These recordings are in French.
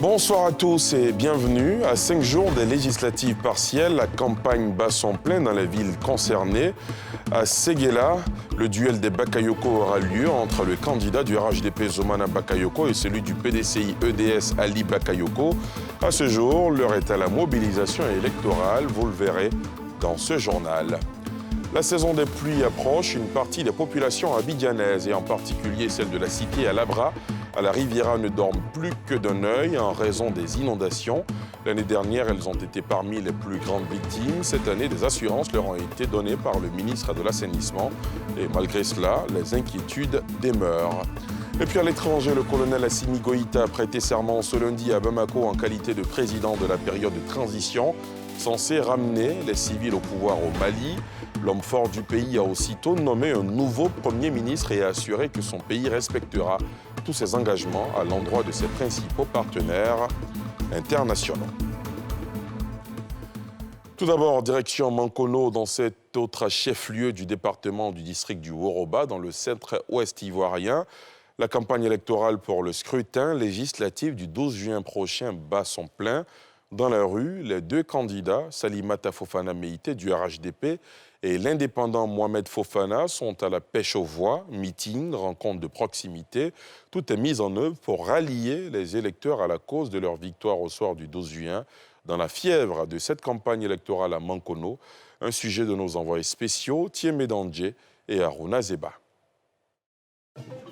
Bonsoir à tous et bienvenue. À 5 jours des législatives partielles, la campagne bat son plein dans les villes concernées. À Séguéla, le duel des Bakayoko aura lieu entre le candidat du RHDP Zoumana Bakayoko et celui du PDCI EDS Ali Bakayoko. À ce jour, l'heure est à la mobilisation électorale, vous le verrez dans ce journal. La saison des pluies approche. Une partie des populations abidjanaises, et en particulier celle de la cité à Labra, à la Riviera, ne dorment plus que d'un œil en raison des inondations. L'année dernière, elles ont été parmi les plus grandes victimes. Cette année, des assurances leur ont été données par le ministre de l'Assainissement. Et malgré cela, les inquiétudes demeurent. Et puis à l'étranger, le colonel Assimi Goïta a prêté serment ce lundi à Bamako en qualité de président de la période de transition, censé ramener les civils au pouvoir au Mali. L'homme fort du pays a aussitôt nommé un nouveau Premier ministre et a assuré que son pays respectera tous ses engagements à l'endroit de ses principaux partenaires internationaux. Tout d'abord, direction Mankono, dans cet autre chef-lieu du département du district du Woroba, dans le centre-ouest ivoirien. La campagne électorale pour le scrutin législatif du 12 juin prochain bat son plein. Dans la rue, les deux candidats, Salimata Fofana Meïté du RHDP et l'indépendant Mohamed Fofana, sont à la pêche aux voix, meeting, rencontres de proximité. Tout est mis en œuvre pour rallier les électeurs à la cause de leur victoire au soir du 12 juin. Dans la fièvre de cette campagne électorale à Mankono, un sujet de nos envoyés spéciaux, Thiemé Dandje et Aruna Zeba.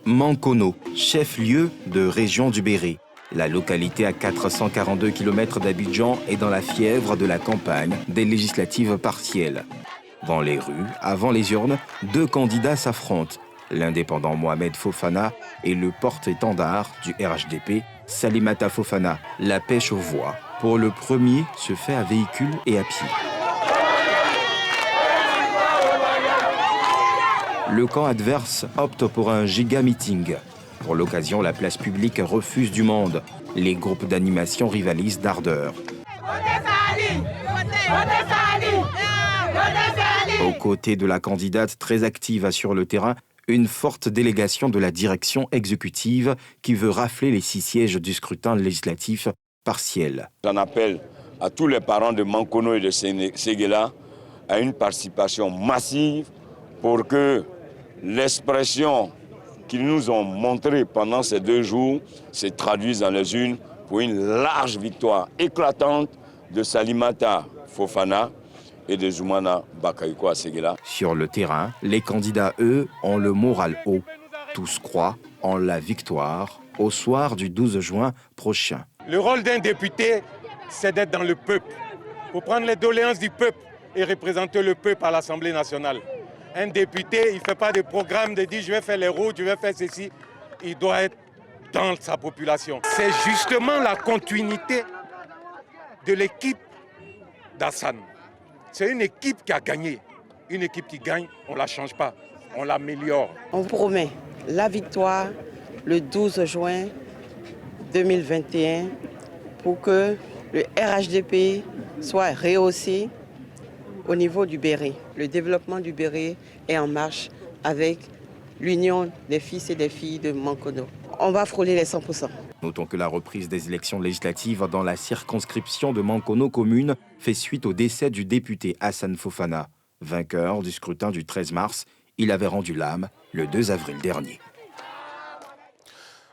Mankono, chef-lieu de région du Béré. La localité à 442 km d'Abidjan est dans la fièvre de la campagne des législatives partielles. Dans les rues, avant les urnes, deux candidats s'affrontent. L'indépendant Mohamed Fofana et le porte-étendard du RHDP, Salimata Fofana. La pêche aux voix. Pour le premier, se fait à véhicule et à pied. Le camp adverse opte pour un giga-meeting. Pour l'occasion, la place publique refuse du monde. Les groupes d'animation rivalisent d'ardeur. Aux côtés de la candidate très active sur le terrain, une forte délégation de la direction exécutive qui veut rafler les 6 sièges du scrutin législatif partiel. J'en appelle à tous les parents de Mankono et de Séguéla à une participation massive pour que l'expression qu'ils nous ont montrée pendant ces 2 jours se traduise dans les urnes pour une large victoire éclatante de Salimata Fofana et de Zoumana Bakayoko à Séguéla. Sur le terrain, les candidats, eux, ont le moral haut. Tous croient en la victoire au soir du 12 juin prochain. Le rôle d'un député, c'est d'être dans le peuple, pour prendre les doléances du peuple et représenter le peuple à l'Assemblée nationale. Un député, il ne fait pas de programme de dire je vais faire les routes, je vais faire ceci. Il doit être dans sa population. C'est justement la continuité de l'équipe d'Hassan. C'est une équipe qui a gagné. Une équipe qui gagne, on ne la change pas, on l'améliore. On promet la victoire le 12 juin 2021 pour que le RHDP soit rehaussé au niveau du Béré. Le développement du Béré est en marche avec l'union des fils et des filles de Mankono. On va frôler les 100%. Notons que la reprise des élections législatives dans la circonscription de Mankono commune fait suite au décès du député Hassan Fofana. Vainqueur du scrutin du 13 mars, il avait rendu l'âme le 2 avril dernier.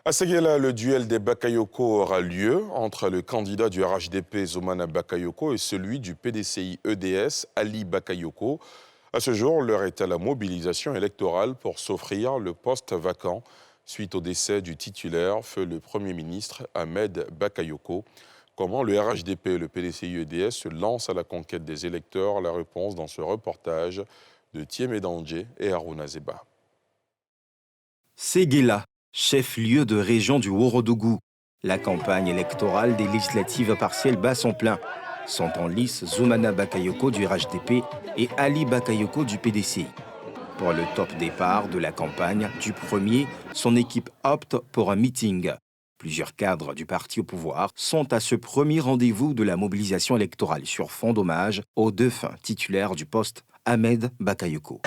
À Séguéla, le duel des Bakayoko aura lieu entre le candidat du RHDP Zoumana Bakayoko et celui du PDCI EDS Ali Bakayoko. À ce jour, l'heure est à la mobilisation électorale pour s'offrir le poste vacant suite au décès du titulaire, feu le Premier ministre Ahmed Bakayoko. Comment le RHDP et le PDCI EDS se lancent à la conquête des électeurs? La réponse dans ce reportage de Thiemé Dandje et Aruna Zeba. Séguéla, chef-lieu de région du Worodougou. La campagne électorale des législatives partielles bat son plein. Sont en lice Zoumana Bakayoko du RHDP et Ali Bakayoko du PDCI. Pour le top départ de la campagne du premier, son équipe opte pour un meeting. Plusieurs cadres du parti au pouvoir sont à ce premier rendez-vous de la mobilisation électorale sur fond d'hommage au défunt titulaire du poste, Ahmed Bakayoko.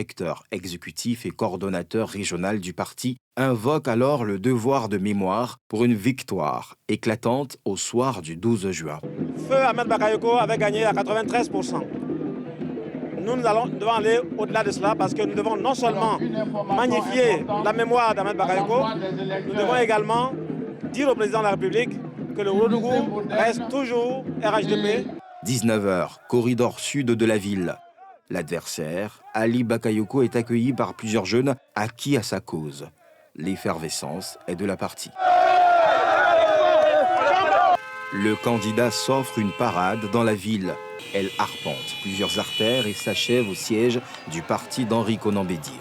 directeur exécutif et coordonnateur régional du parti, invoque alors le devoir de mémoire pour une victoire éclatante au soir du 12 juin. Feu Ahmed Bakayoko avait gagné à 93%. Nous devons aller au-delà de cela parce que nous devons non seulement magnifier la mémoire d'Ahmed Bakayoko, nous devons également dire au président de la République que le Ourodougou reste toujours RHDP. 19h, corridor sud de la ville. L'adversaire, Ali Bakayoko, est accueilli par plusieurs jeunes acquis à sa cause. L'effervescence est de la partie. Le candidat s'offre une parade dans la ville. Elle arpente plusieurs artères et s'achève au siège du parti d'Henri Konan Bédié.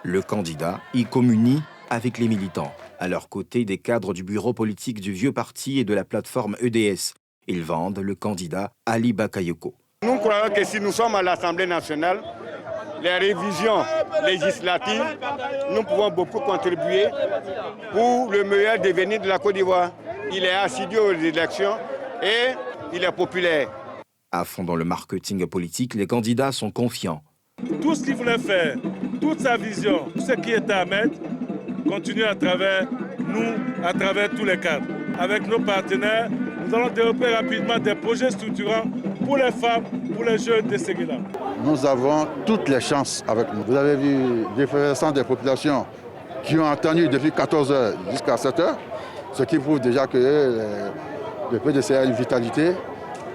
Le candidat y communie avec les militants. À leur côté, des cadres du bureau politique du vieux parti et de la plateforme EDS. Ils vendent le candidat Ali Bakayoko. Nous croyons que si nous sommes à l'Assemblée nationale, les révisions législatives, nous pouvons beaucoup contribuer pour le meilleur devenir de la Côte d'Ivoire. Il est assidu aux élections et il est populaire. À fond dans le marketing politique, les candidats sont confiants. Tout ce qu'il voulait faire, toute sa vision, tout ce qui était à mettre, continue à travers nous, à travers tous les cadres. Avec nos partenaires, nous allons développer rapidement des projets structurants pour les femmes, pour les jeunes de Séguéla. Nous avons toutes les chances avec nous. Vous avez vu l'effervescence des populations qui ont attendu depuis 14 h jusqu'à 7 h, ce qui prouve déjà que le PDC a une vitalité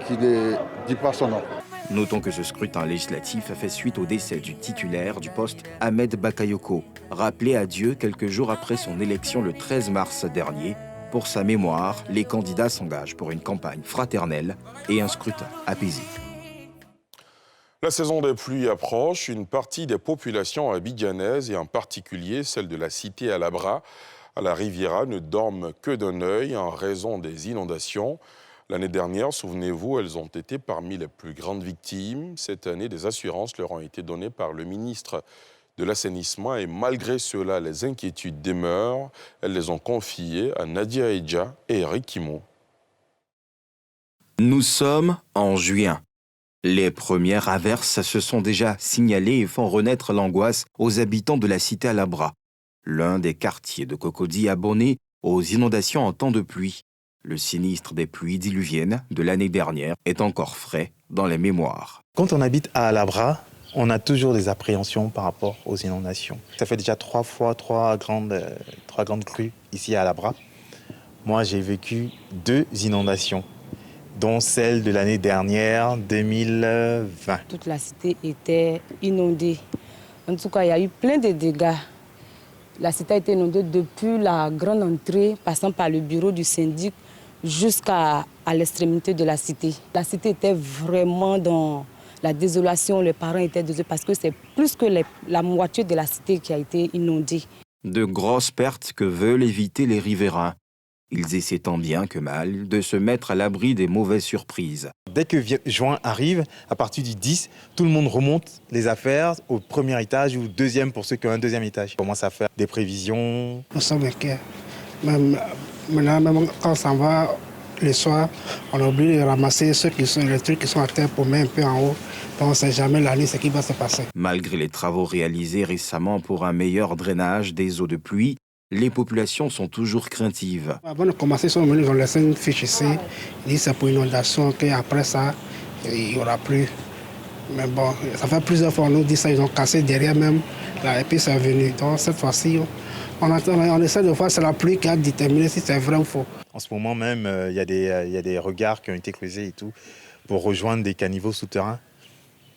qui ne dit pas son nom. Notons que ce scrutin législatif a fait suite au décès du titulaire du poste, Ahmed Bakayoko, rappelé à Dieu quelques jours après son élection le 13 mars dernier. Pour sa mémoire, les candidats s'engagent pour une campagne fraternelle et un scrutin apaisé. La saison des pluies approche. Une partie des populations abidjanaises, et en particulier celle de la cité Alabra, à la Riviera, ne dorment que d'un œil en raison des inondations. L'année dernière, souvenez-vous, elles ont été parmi les plus grandes victimes. Cette année, des assurances leur ont été données par le ministre de l'Assainissement et malgré cela, les inquiétudes demeurent. Elles les ont confiées à Nadia Edja et Eric Kimo. Nous sommes en juin. Les premières averses se sont déjà signalées et font renaître l'angoisse aux habitants de la cité Alabra, l'un des quartiers de Cocody abonnés aux inondations en temps de pluie. Le sinistre des pluies diluviennes de l'année dernière est encore frais dans les mémoires. Quand on habite à Alabra, on a toujours des appréhensions par rapport aux inondations. Ça fait déjà trois grandes crues ici à Alabra. Moi, j'ai vécu 2 inondations, dont celle de l'année dernière, 2020. Toute la cité était inondée. En tout cas, il y a eu plein de dégâts. La cité a été inondée depuis la grande entrée, passant par le bureau du syndic jusqu'à l'extrémité de la cité. La cité était vraiment dans la désolation, les parents étaient désolés parce que c'est plus que la moitié de la cité qui a été inondée. De grosses pertes que veulent éviter les riverains. Ils essaient tant bien que mal de se mettre à l'abri des mauvaises surprises. Dès que juin arrive, à partir du 10, tout le monde remonte les affaires au premier étage ou deuxième pour ceux qui ont un deuxième étage. On commence à faire des prévisions. Nous sommes inquiets. Même quand on s'en va le soir, on oublie de ramasser les trucs qui sont à terre pour mettre un peu en haut. Donc on ne sait jamais la nuit ce qui va se passer. Malgré les travaux réalisés récemment pour un meilleur drainage des eaux de pluie, les populations sont toujours craintives. Avant de commencer, ils ont laissé une fiche ici. Ils disent que c'est pour inondation, qu'après ça, il n'y aura plus. Mais bon, ça fait plusieurs fois, on nous dit ça, ils ont cassé derrière même, là, et puis c'est venu. Donc cette fois-ci, on essaie de voir, c'est la pluie qui a déterminé si c'est vrai ou faux. En ce moment même, il y a des regards qui ont été creusés et tout, pour rejoindre des caniveaux souterrains.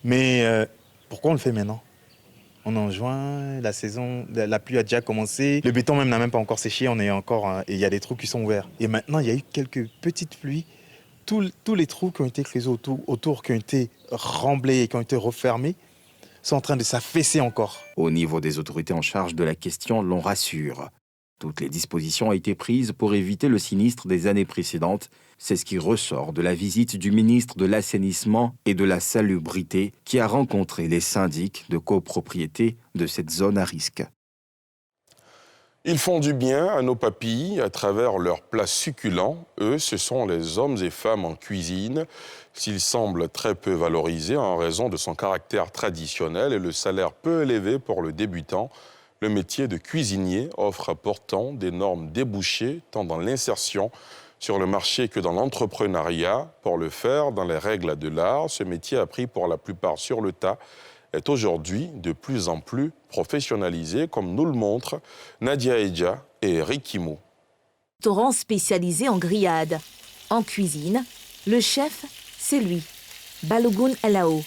Mais pourquoi on le fait maintenant ? On est en juin, la pluie a déjà commencé, le béton même n'a même pas encore séché, et il y a des trous qui sont ouverts. Et maintenant, il y a eu quelques petites pluies, tous les trous qui ont été creusés autour, qui ont été remblés et qui ont été refermés, sont en train de s'affaisser encore. Au niveau des autorités en charge de la question, l'on rassure. Toutes les dispositions ont été prises pour éviter le sinistre des années précédentes. C'est ce qui ressort de la visite du ministre de l'Assainissement et de la Salubrité qui a rencontré les syndics de copropriété de cette zone à risque. Ils font du bien à nos papilles à travers leurs plats succulents. Eux, ce sont les hommes et femmes en cuisine. S'ils semblent très peu valorisés en raison de son caractère traditionnel et le salaire peu élevé pour le débutant, le métier de cuisinier offre pourtant d'énormes débouchés tant dans l'insertion sur le marché que dans l'entrepreneuriat. Pour le faire dans les règles de l'art, ce métier appris pour la plupart sur le tas est aujourd'hui de plus en plus professionnalisé, comme nous le montrent Nadia Edja et Rikimo. Restaurant spécialisé en grillades. En cuisine, le chef, c'est lui, Balogun Alao,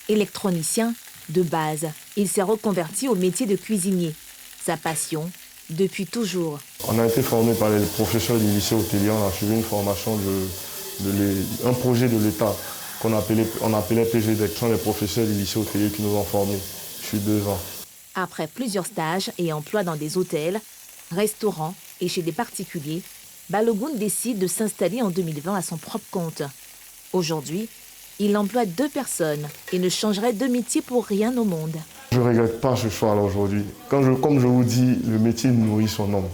électronicien de base. Il s'est reconverti au métier de cuisinier. Sa passion, depuis toujours. On a été formé par les professeurs du lycée hôtelier, on a suivi une formation un projet de l'État qu'on appelait PGDEC. Ce sont les professeurs du lycée hôtelier qui nous ont formés. Je suis 2 ans. Après plusieurs stages et emplois dans des hôtels, restaurants et chez des particuliers, Balogun décide de s'installer en 2020 à son propre compte. Aujourd'hui, il emploie 2 personnes et ne changerait de métier pour rien au monde. Je ne regrette pas ce choix-là aujourd'hui. Comme je vous dis, le métier nourrit son homme.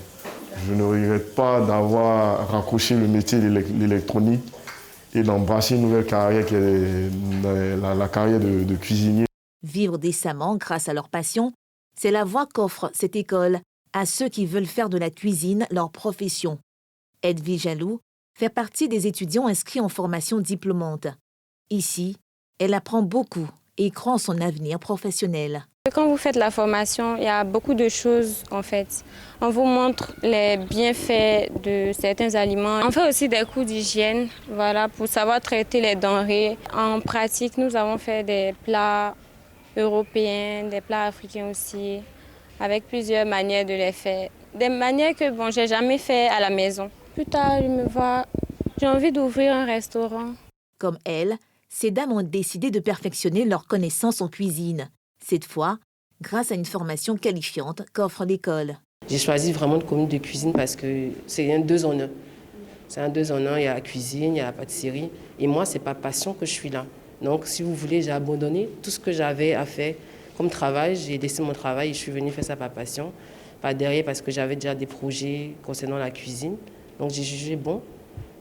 Je ne regrette pas d'avoir raccroché le métier de l'électronique et d'embrasser une nouvelle carrière qui est la carrière de cuisinier. Vivre décemment grâce à leur passion, c'est la voie qu'offre cette école à ceux qui veulent faire de la cuisine leur profession. Edwige Jalou fait partie des étudiants inscrits en formation diplômante. Ici, elle apprend beaucoup et croit en son avenir professionnel. Quand vous faites la formation, il y a beaucoup de choses en fait. On vous montre les bienfaits de certains aliments. On fait aussi des cours d'hygiène, voilà, pour savoir traiter les denrées. En pratique, nous avons fait des plats européens, des plats africains aussi, avec plusieurs manières de les faire. Des manières que bon, j'ai jamais fait à la maison. Plus tard, j'ai envie d'ouvrir un restaurant. Comme elle, ces dames ont décidé de perfectionner leurs connaissances en cuisine. Cette fois, grâce à une formation qualifiante qu'offre l'école. J'ai choisi vraiment le cours de cuisine parce que c'est un 2 en 1. C'est un 2 en 1, il y a la cuisine, il y a la pâtisserie. Et moi, c'est par passion que je suis là. Donc, si vous voulez, j'ai abandonné tout ce que j'avais à faire comme travail. J'ai laissé mon travail et je suis venue faire ça par passion. Pas derrière parce que j'avais déjà des projets concernant la cuisine. Donc, j'ai jugé bon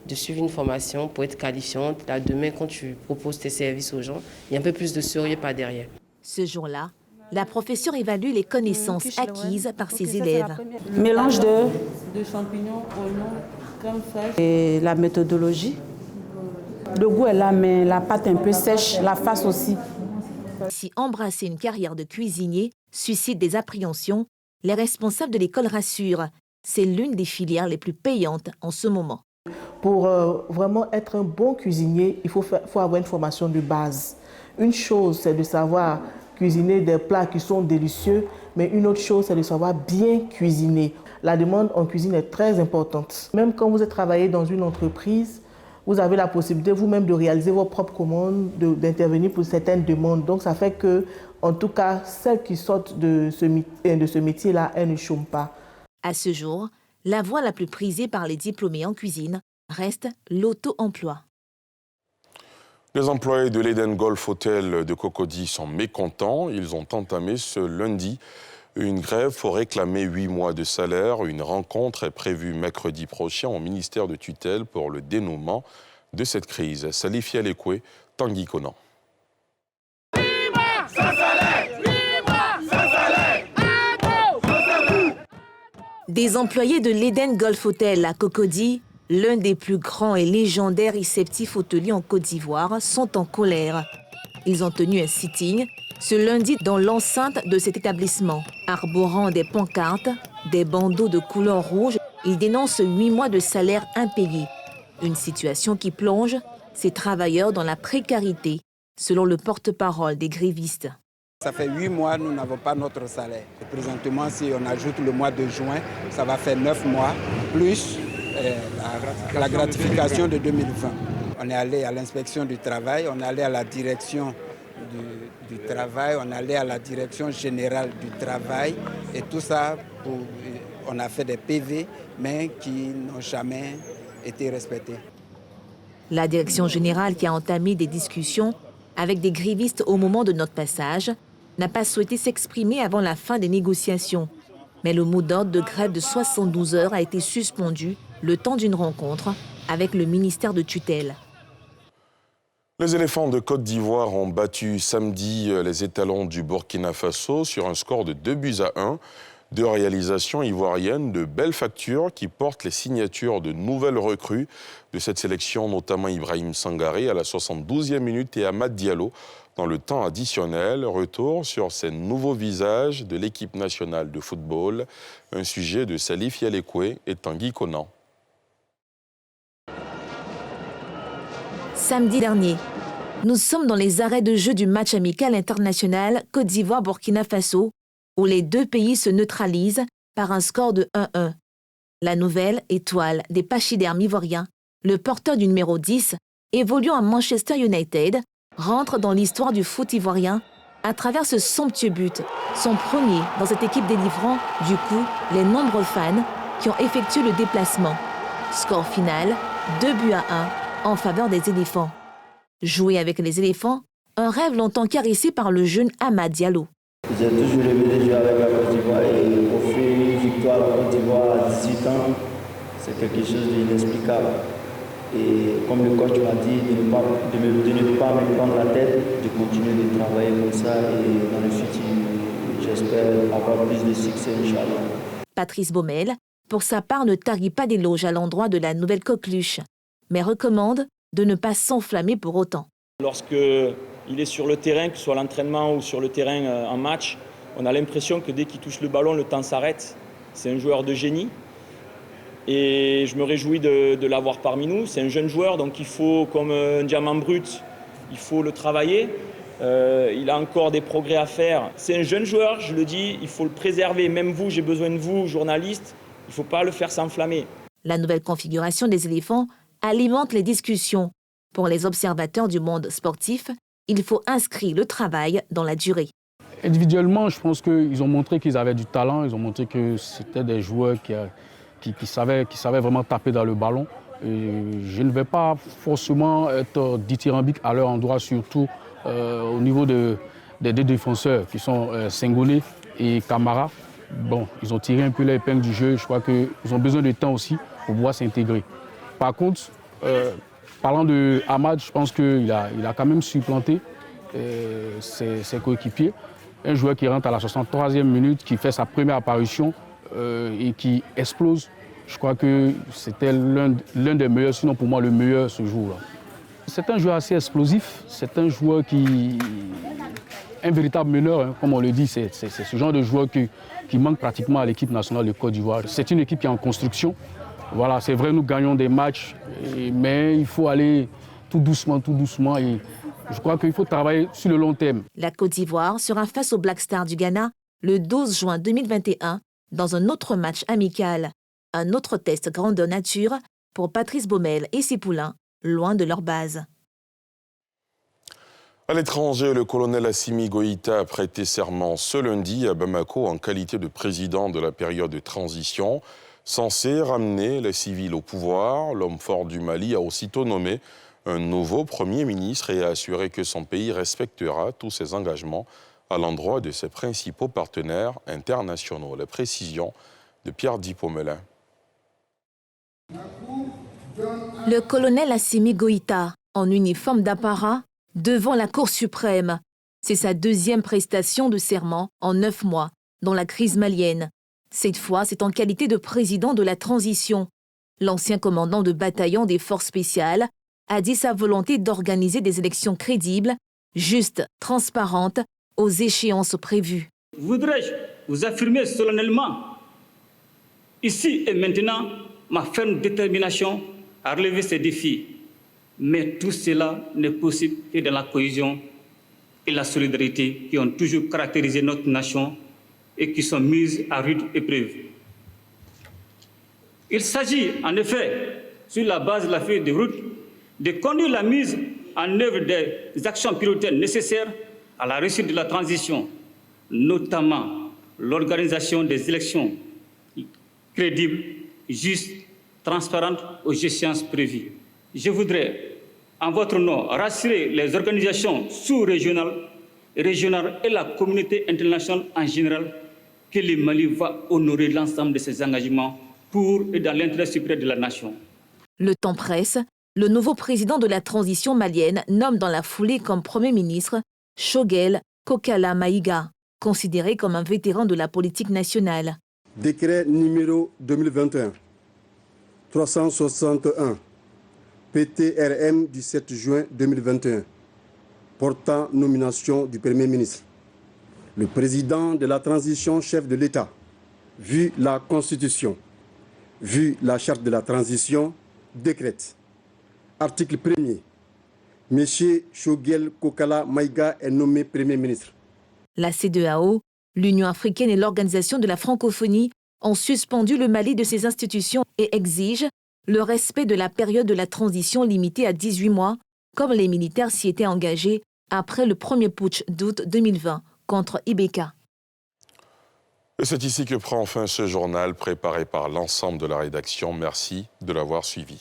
de suivre une formation pour être qualifiante. Là, demain, quand tu proposes tes services aux gens, il y a un peu plus de sérieux par derrière. Ce jour-là, la professeure évalue les connaissances acquises par ses élèves. Mélange de champignons, oignons, crème fraîche. Et la méthodologie. Le goût est là, mais la pâte est un peu sèche, la face aussi. Si embrasser une carrière de cuisinier suscite des appréhensions, les responsables de l'école rassurent. C'est l'une des filières les plus payantes en ce moment. Pour vraiment être un bon cuisinier, il faut avoir une formation de base. Une chose, c'est de savoir cuisiner des plats qui sont délicieux, mais une autre chose, c'est de savoir bien cuisiner. La demande en cuisine est très importante. Même quand vous êtes travaillé dans une entreprise, vous avez la possibilité vous-même de réaliser vos propres commandes, d'intervenir pour certaines demandes. Donc ça fait que, en tout cas, celles qui sortent de ce métier-là, elles ne chôment pas. À ce jour, la voie la plus prisée par les diplômés en cuisine reste l'auto-emploi. Les employés de l'Eden Golf Hotel de Cocody sont mécontents. Ils ont entamé ce lundi une grève pour réclamer 8 mois de salaire. Une rencontre est prévue mercredi prochain au ministère de tutelle pour le dénouement de cette crise. Salif Yalekwe, Tanguy Conan. Des employés de l'Eden Golf Hotel à Cocody, l'un des plus grands et légendaires réceptifs hôteliers en Côte d'Ivoire, sont en colère. Ils ont tenu un sitting ce lundi dans l'enceinte de cet établissement. Arborant des pancartes, des bandeaux de couleur rouge, ils dénoncent 8 mois de salaire impayé. Une situation qui plonge ces travailleurs dans la précarité, selon le porte-parole des grévistes. Ça fait 8 mois, nous n'avons pas notre salaire. Et présentement, si on ajoute le mois de juin, ça va faire 9 mois, plus la gratification de 2020. On est allé à l'inspection du travail, on est allé à la direction du travail, on est allé à la direction générale du travail. Et tout ça, on a fait des PV, mais qui n'ont jamais été respectés. La direction générale, qui a entamé des discussions avec des grévistes au moment de notre passage, n'a pas souhaité s'exprimer avant la fin des négociations. Mais le mot d'ordre de grève de 72 heures a été suspendu le temps d'une rencontre avec le ministère de tutelle. Les éléphants de Côte d'Ivoire ont battu samedi les étalons du Burkina Faso sur un score de 2-1. Deux réalisations ivoiriennes de belle facture qui portent les signatures de nouvelles recrues de cette sélection, notamment Ibrahim Sangaré à la 72e minute et Amad Diallo dans le temps additionnel. Retour sur ces nouveaux visages de l'équipe nationale de football, un sujet de Salif Yalekwe et Tanguy Conan. Samedi dernier, nous sommes dans les arrêts de jeu du match amical international Côte d'Ivoire-Burkina Faso, où les deux pays se neutralisent par un score de 1-1. La nouvelle étoile des pachydermes ivoiriens, le porteur du numéro 10, évoluant à Manchester United, rentre dans l'histoire du foot ivoirien à travers ce somptueux but, son premier dans cette équipe délivrant, du coup, les nombreux fans qui ont effectué le déplacement. Score final, 2-1 en faveur des éléphants. Jouer avec les éléphants, un rêve longtemps caressé par le jeune Amad Diallo. J'ai toujours rêvé de jouer avec la Côte d'Ivoire et offrir une victoire à la Côte d'Ivoire à 18 ans, c'est quelque chose d'inexplicable. Et comme le coach m'a dit, de ne pas me prendre la tête, de continuer de travailler comme ça et dans le futur, j'espère avoir plus de succès, Inch'Allah. Patrice Baumel, pour sa part, ne tarit pas d'éloges à l'endroit de la nouvelle coqueluche, mais recommande de ne pas s'enflammer pour autant. Lorsqu'il est sur le terrain, que ce soit l'entraînement ou sur le terrain en match, on a l'impression que dès qu'il touche le ballon, le temps s'arrête. C'est un joueur de génie. Et je me réjouis de l'avoir parmi nous. C'est un jeune joueur, donc il faut, comme un diamant brut, il faut le travailler. Il a encore des progrès à faire. C'est un jeune joueur, je le dis, il faut le préserver. Même vous, j'ai besoin de vous, journalistes, il ne faut pas le faire s'enflammer. La nouvelle configuration des éléphants alimente les discussions. Pour les observateurs du monde sportif, il faut inscrire le travail dans la durée. Individuellement, je pense qu'ils ont montré qu'ils avaient du talent, ils ont montré que c'était des joueurs qui savaient vraiment taper dans le ballon. Et je ne vais pas forcément être dithyrambique à leur endroit, surtout au niveau des deux défenseurs qui sont Senghone et Camara. Bon, ils ont tiré un peu l'épingle du jeu, je crois qu'ils ont besoin de temps aussi pour pouvoir s'intégrer. Par contre, parlant de Amad, je pense qu'il a quand même supplanté ses coéquipiers. Un joueur qui rentre à la 63e minute, qui fait sa première apparition et qui explose. Je crois que c'était l'un des meilleurs, sinon pour moi le meilleur ce jour-là. C'est un joueur assez explosif, c'est un joueur un véritable meneur, hein, comme on le dit. C'est ce genre de joueur qui manque pratiquement à l'équipe nationale de Côte d'Ivoire. C'est une équipe qui est en construction. Voilà, c'est vrai, nous gagnons des matchs, mais il faut aller tout doucement. Et je crois qu'il faut travailler sur le long terme. La Côte d'Ivoire sera face au Black Stars du Ghana le 12 juin 2021 dans un autre match amical. Un autre test grandeur nature pour Patrice Baumel et ses poulains, loin de leur base. À l'étranger, le colonel Assimi Goïta a prêté serment ce lundi à Bamako en qualité de président de la période de transition. Censé ramener les civils au pouvoir, l'homme fort du Mali a aussitôt nommé un nouveau Premier ministre et a assuré que son pays respectera tous ses engagements à l'endroit de ses principaux partenaires internationaux. La précision de Pierre Dipomelin. Le colonel Assimi Goïta, en uniforme d'apparat, devant la Cour suprême. C'est sa deuxième prestation de serment en 9 mois dans la crise malienne. Cette fois, c'est en qualité de président de la transition. L'ancien commandant de bataillon des forces spéciales a dit sa volonté d'organiser des élections crédibles, justes, transparentes, aux échéances prévues. Voudrais-je vous affirmer solennellement, ici et maintenant, ma ferme détermination à relever ces défis. Mais tout cela n'est possible que dans la cohésion et la solidarité qui ont toujours caractérisé notre nation et qui sont mises à rude épreuve. Il s'agit en effet, sur la base de la feuille de route, de conduire la mise en œuvre des actions prioritaires nécessaires à la réussite de la transition, notamment l'organisation des élections crédibles, justes, transparentes aux échéances prévues. Je voudrais, en votre nom, rassurer les organisations sous-régionales, régionales et la communauté internationale en général que le Mali va honorer l'ensemble de ses engagements pour et dans l'intérêt supérieur de la nation. Le temps presse. Le nouveau président de la transition malienne nomme dans la foulée comme Premier ministre Choguel Kokala Maïga, considéré comme un vétéran de la politique nationale. Décret numéro 2021-361, PTRM du 7 juin 2021, portant nomination du Premier ministre. Le président de la transition, chef de l'État, vu la Constitution, vu la charte de la transition, décrète. Article 1er. M. Choguel Kokala Maïga est nommé Premier ministre. La CEDEAO, l'Union africaine et l'Organisation de la francophonie ont suspendu le Mali de ses institutions et exigent le respect de la période de la transition limitée à 18 mois, comme les militaires s'y étaient engagés après le premier putsch d'août 2020 contre Ibeka. Et c'est ici que prend fin ce journal préparé par l'ensemble de la rédaction. Merci de l'avoir suivi.